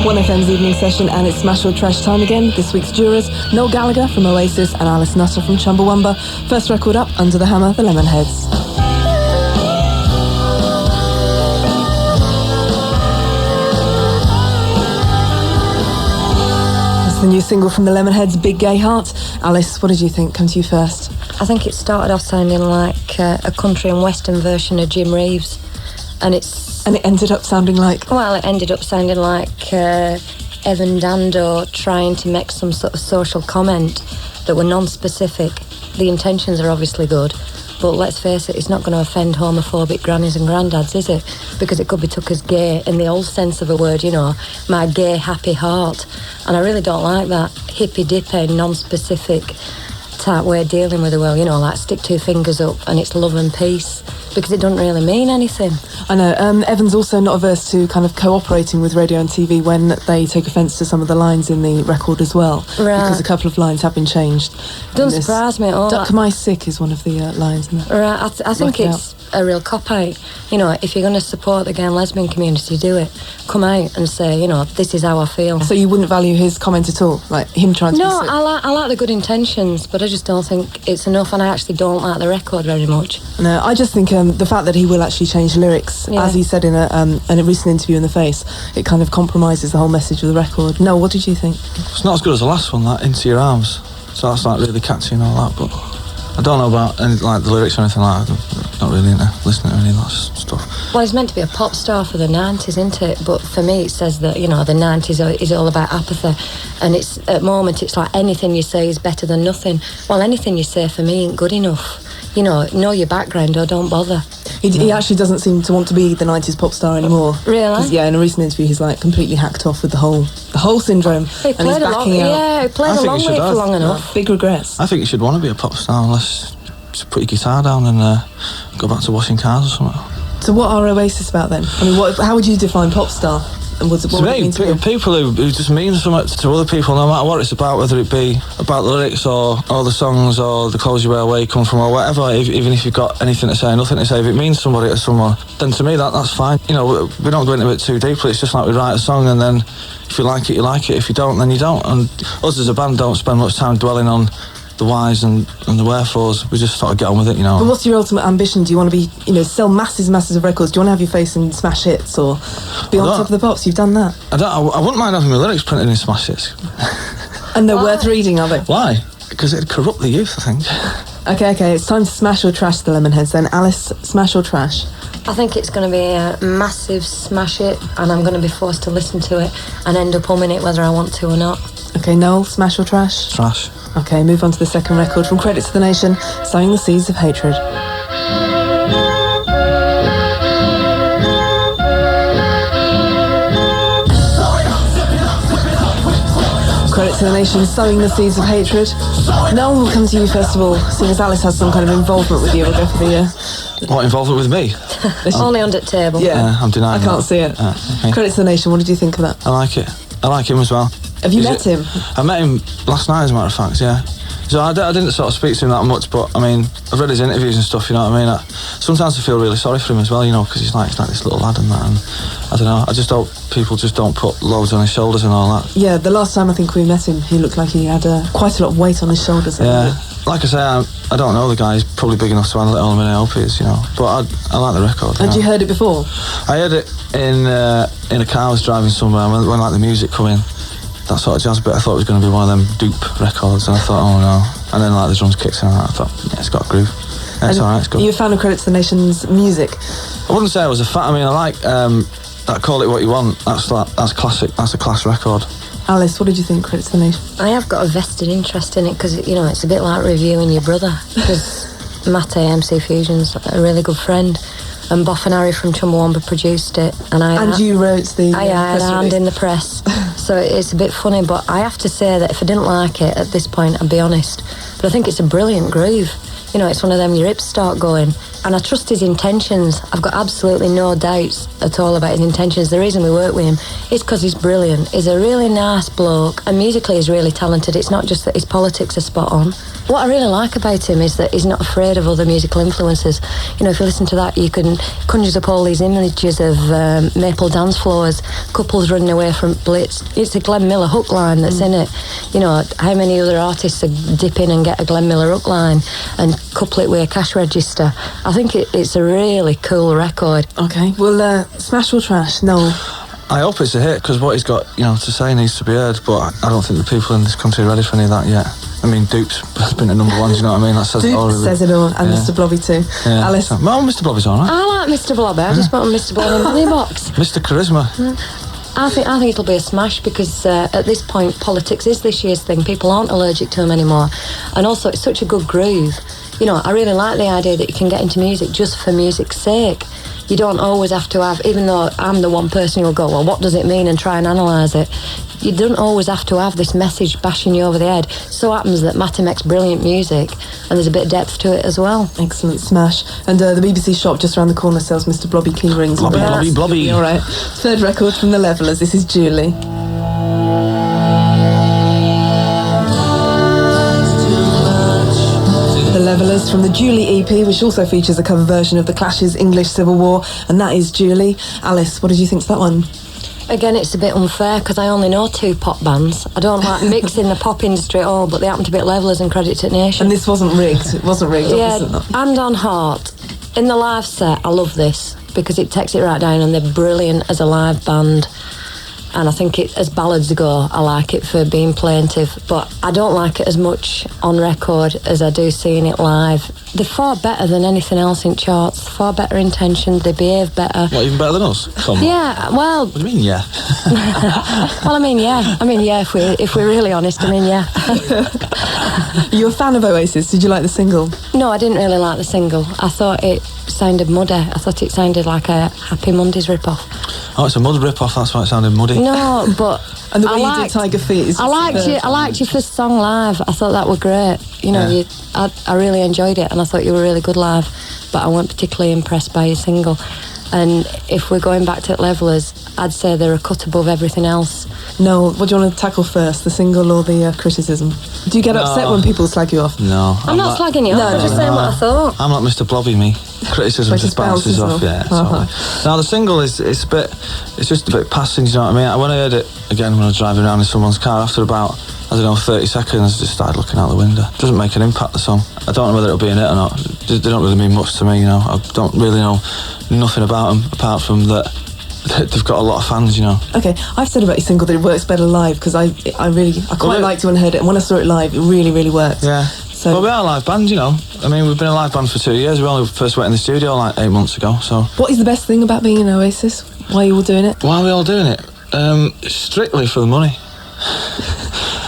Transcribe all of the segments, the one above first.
1FM's evening session, and it's Smash or Trash time again. This week's jurors, Noel Gallagher from Oasis and Alice Nutter from Chumbawamba. First record up, Under the Hammer, the Lemonheads. That's the new single from the Lemonheads, Big Gay Heart. Alice, what did you think? Come to you first. I think it started off sounding like a country and western version of Jim Reeves, and it ended up sounding like? Well, it ended up sounding like Evan Dando trying to make some sort of social comment that were non-specific. The intentions are obviously good, but let's face it, it's not going to offend homophobic grannies and granddads, is it? Because it could be took as gay in the old sense of a word, you know, my gay happy heart. And I really don't like that hippy-dippy, non-specific type way of dealing with the world, you know, like stick two fingers up and it's love and peace, because it doesn't really mean anything. I know. Evan's also not averse to kind of cooperating with radio and TV when they take offence to some of the lines in the record as well. Right. Because a couple of lines have been changed. Doesn't surprise me at all. Duck my sick is one of the lines in that. Right, I think it's a real cop-out. You know, if you're going to support the gay and lesbian community, do it. Come out and say, you know, this is how I feel. So you wouldn't value his comment at all? Like him trying to be sick? No, I like the good intentions, but I just don't think it's enough, and I actually don't like the record very much. No, I just think the fact that he will actually change lyrics, as he said in a recent interview in The Face, it kind of compromises the whole message of the record. No, what did you think? It's not as good as the last one, that Into Your Arms. So that's like really catchy and all that, but I don't know about any, like the lyrics or anything like that. I'm not really into listening to any of that stuff. Well, he's meant to be a pop star for the 90s, isn't it? But for me, it says that, you know, the 90s is all about apathy. And it's at the moment, it's like anything you say is better than nothing. Well, anything you say for me ain't good enough. You know your background or don't bother. He actually doesn't seem to want to be the 90s pop star anymore. Really? Yeah, in a recent interview, he's like completely hacked off with the whole syndrome. He played he played along with it for long enough. Big regrets. I think you should want to be a pop star unless just put your guitar down and go back to washing cars or something. So what are Oasis about then? I mean, how would you define pop star? And what to me, people who just mean something to other people, no matter what it's about, whether it be about the lyrics or the songs or the clothes you wear, where you come from or whatever, even if you've got anything to say, nothing to say, if it means somebody to someone, then to me that's fine. You know, we don't go into it too deeply. It's just like we write a song and then if you like it, you like it. If you don't, then you don't. And us as a band don't spend much time dwelling on the whys and the wherefores. We just sort of get on with it, you know. But what's your ultimate ambition? Do you want to be, you know, sell masses of records? Do you want to have your face in smash hits or be on top of the pops? You've done that. I wouldn't mind having my lyrics printed in smash hits. And they're worth reading, are they? Why? Because it'd corrupt the youth, I think. Okay, it's time to smash or trash the Lemonheads then. Alice, smash or trash? I think it's going to be a massive smash it, and I'm going to be forced to listen to it and end up humming it whether I want to or not. Okay, Noel, smash or trash? Trash. Okay, move on to the second record from Credit to the Nation, Sowing the Seeds of Hatred. Credit to the Nation, Sowing the Seeds of Hatred. Noel, we'll come to you first of all, seeing as Alice has some kind of involvement with you. We'll go for the... What involvement with me? Only under the table. Yeah, I'm denying I can't see it. Okay. Credit to the Nation, what did you think of that? I like it. I like him as well. Have you met him? I met him last night, as a matter of fact, yeah. So I didn't sort of speak to him that much, but I mean, I've read his interviews and stuff, you know what I mean? Sometimes I feel really sorry for him as well, you know, because he's like this little lad and that, and I don't know, I just hope people just don't put loads on his shoulders and all that. Yeah, the last time I think we met him, he looked like he had quite a lot of weight on his shoulders. Yeah, like I say, I don't know the guy, he's probably big enough to handle it all in LPs, you know, but I like the record. Had you heard it before? I heard it in a car I was driving somewhere, when like the music come in. That sort of jazz bit, I thought it was going to be one of them dupe records, and I thought, oh no. And then like the drums kicks in, and I thought, yeah, it's got a groove. Yeah, it's alright, it's good. Are you a fan of Credit to the Nation's music? I wouldn't say I was a fan. I mean, I like that Call It What You Want. That's classic. That's a class record. Alice, what did you think, Credit to the Nation? I have got a vested interest in it because, you know, it's a bit like reviewing your brother. Because Mate, MC Fusion's a really good friend. And Boff and Harry from Chumbawamba produced it. And you wrote the I had a hand in the press. So it's a bit funny, but I have to say that if I didn't like it at this point, I'd be honest. But I think it's a brilliant groove. You know, it's one of them your hips start going. And I trust his intentions. I've got absolutely no doubts at all about his intentions. The reason we work with him is because he's brilliant. He's a really nice bloke, and musically he's really talented. It's not just that his politics are spot on. What I really like about him is that he's not afraid of other musical influences. You know, if you listen to that, you can conjure up all these images of maple dance floors, couples running away from Blitz. It's a Glenn Miller hook line that's in it. You know, how many other artists dip in and get a Glenn Miller hook line and couple it with a cash register? I think it's a really cool record. Okay, well, smash or trash? No. I hope it's a hit, because what he's got, to say needs to be heard, but I don't think the people in this country are ready for any of that yet. I mean, Dupe's been at number one, do you know what I mean? That says it all. Dupe says it all, and Mr. Blobby too. Yeah. Alice? Well, Mr. Blobby's all right. I like Mr. Blobby. I just want Mr. Blobby in the money box. Mr. Charisma. I think it'll be a smash, because at this point, politics is this year's thing. People aren't allergic to them anymore. And also, it's such a good groove. You know, I really like the idea that you can get into music just for music's sake. You don't always have to have, even though I'm the one person who'll go, well, what does it mean, and try and analyse it. You don't always have to have this message bashing you over the head. So happens that Matty makes brilliant music, and there's a bit of depth to it as well. Excellent, smash. And the BBC shop just around the corner sells Mr. Blobby key rings. Blobby. All right. Third record from the Levellers. This is Julie. The Levellers from the Julie EP, which also features a cover version of The Clash's English Civil War, and that is Julie. Alice, what did you think to that one? Again, it's a bit unfair, because I only know 2 pop bands. I don't like mixing the pop industry at all, but they happen to be at Levellers and Credit to Nation. And this wasn't rigged. It wasn't rigged. Yeah, obviously. Hand on Heart. In the live set, I love this, because it takes it right down, and they're brilliant as a live band. And I think as ballads go, I like it for being plaintive, but I don't like it as much on record as I do seeing it live. They're far better than anything else in charts, far better intentioned, they behave better. What, even better than us? Come on. Yeah, well... What do you mean, yeah? Well, I mean, yeah, if we're really honest, yeah. You're a fan of Oasis. Did you like the single? No, I didn't really like the single. I thought it sounded muddy. I thought it sounded like a Happy Mondays rip-off. Oh, it's a mud rip-off, that's why it sounded muddy. No, but... And the way you did Tiger Feet is... I liked your first song live. I thought that were great. You know, I really enjoyed it, and I thought you were really good live, but I weren't particularly impressed by your single. And if we're going back to Levellers, I'd say they're a cut above everything else. No, what do you want to tackle first, the single or the criticism? Do you get upset when people slag you off? No. I'm not slagging you off, I'm just saying what I thought. I'm not Mr. Blobby, me. Criticism just bounces off, yeah. Now, the single it's just a bit passing, you know what I mean? When I heard it, again, when I was driving around in someone's car, after about, 30 seconds, I just started looking out the window. It doesn't make an impact, the song. I don't know whether it'll be in it or not. They don't really mean much to me, you know. I don't really know nothing about them, apart from that they've got a lot of fans, you know. Okay, I've said about your single that it works better live, because I quite liked it when I heard it, and when I saw it live, it really, really worked. Yeah. So, well, we are a live band, you know. I mean, we've been a live band for 2 years. We only first went in the studio like 8 months ago, so... What is the best thing about being in Oasis? Why are you all doing it? Why are we all doing it? Strictly for the money.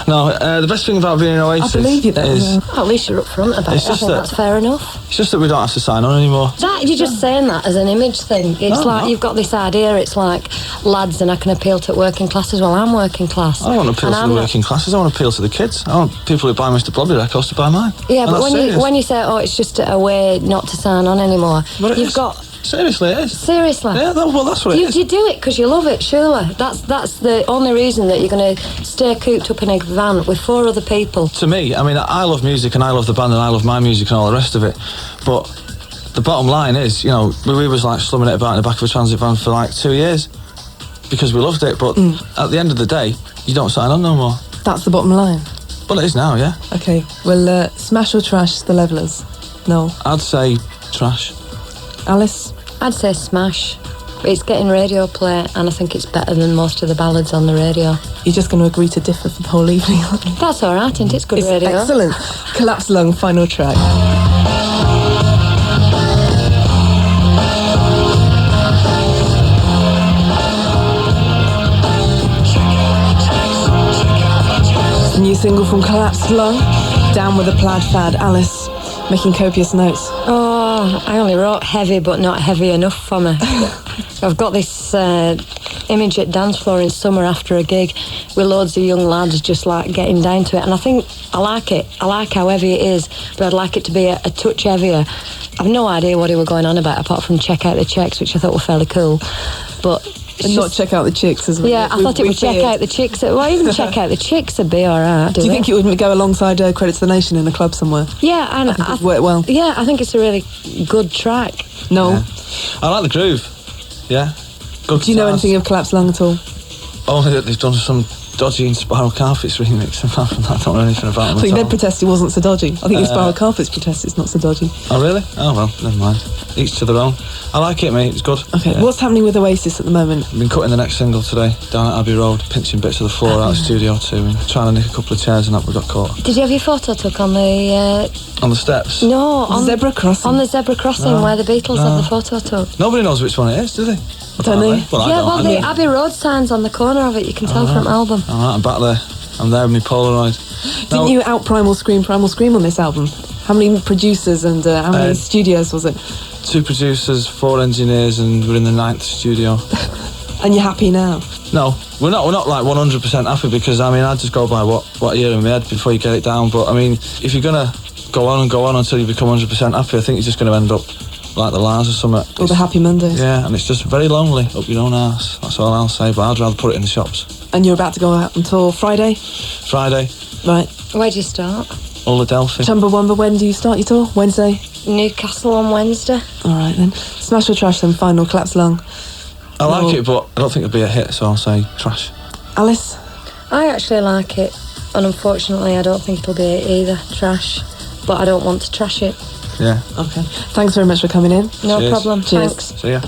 No, the best thing about being in Oasis... I believe you then. At least you're up front about it. I think that's fair enough. It's just that we don't have to sign on anymore. You're just saying that as an image thing. It's you've got this idea, it's like, lads, and I can appeal to working class as well. I'm working class. I don't want to appeal to the working classes, I want to appeal to the kids. I want people who buy Mr. Blobby records to buy mine. Yeah, but when you say, it's just a way not to sign on anymore, you've got... Seriously, it is. Seriously? Yeah, that's what it is. You do it because you love it, surely. That's the only reason that you're going to stay cooped up in a van with 4 other people. To me, I mean, I love music and I love the band and I love my music and all the rest of it. But the bottom line is, you know, we was like slumming it about in the back of a transit van for like 2 years because we loved it. But at the end of the day, you don't sign on no more. That's the bottom line. Well, it is now, yeah. Okay, well, smash or trash the Levellers? No. I'd say trash. Alice? I'd say smash. It's getting radio play, and I think it's better than most of the ballads on the radio. You're just going to agree to differ for the whole evening, aren't you? That's all right, isn't it? It's good radio. Excellent. Collapsed Lung, final track. The new single from Collapsed Lung, Down with a Plaid Fad. Alice, making copious notes. Oh, I only wrote heavy, but not heavy enough for me. I've got this image at dance floor in summer after a gig with loads of young lads just like getting down to it, and I think I like it. I like how heavy it is, but I'd like it to be a touch heavier. I've no idea what he were going on about apart from Check Out the Checks, which I thought were fairly cool, but And not check out the chicks as well. Yeah, I thought it would check out the chicks. Well, even check out the chicks would be all right. Do you think it would go alongside Credits to the Nation in a club somewhere? Yeah, and I think it'd work well. Yeah, I think it's a really good track. No. Yeah. I like the groove. Yeah. Good Do you know guitars. anything of Collapse Lung at all? Only that they've done some dodgy and Spiral Carpets remix. Apart from that, I don't know anything about them I think at they'd all. protest it wasn't so dodgy. I think the Spiral Carpets protest it's not so dodgy. Oh, really? Oh, well, never mind. Each to their own. I like it, mate. It's good. Okay, Yeah. what's happening with Oasis at the moment? I've been cutting the next single today, down at Abbey Road, pinching bits of the floor out of Studio 2 and trying to nick a couple of chairs and that we got caught. Did you have your photo took on the... On the steps? No, on Zebra crossing. On the zebra crossing No. where the Beatles No. have the photo took. Nobody knows which one it is, do they? Don't they? Well, I Yeah, don't. well, I the mean- Abbey Road sign's on the corner of it. You can tell from album. All right, I'm back there. I'm there with my Polaroid. Didn't you out Primal Scream on this album? How many producers and how many studios was it? 2 producers, 4 engineers, and we're in the 9th studio. And you're happy now? No, we're not like 100% happy because I mean I just go by what I hear in my head before you get it down. But I mean, if you're gonna go on until you become 100% happy, I think you're just gonna end up like the Lars or something. Or the Happy Mondays? Yeah, and it's just very lonely up your own arse. That's all I'll say. But I'd rather put it in the shops. And you're about to go out on tour Friday? Friday, Right. Where do you start? Philadelphia. Chumbawamba, when do you start your tour? Wednesday? Newcastle on Wednesday. All right then. Smash or Trash then, final Collapse Lung. I like No. it, but I don't think it'll be a hit, so I'll say trash. Alice? I actually like it, and unfortunately I don't think it'll be either. Trash. But I don't want to trash it. Yeah. Okay. Thanks very much for coming in. No Cheers. problem. Cheers. Thanks. See ya.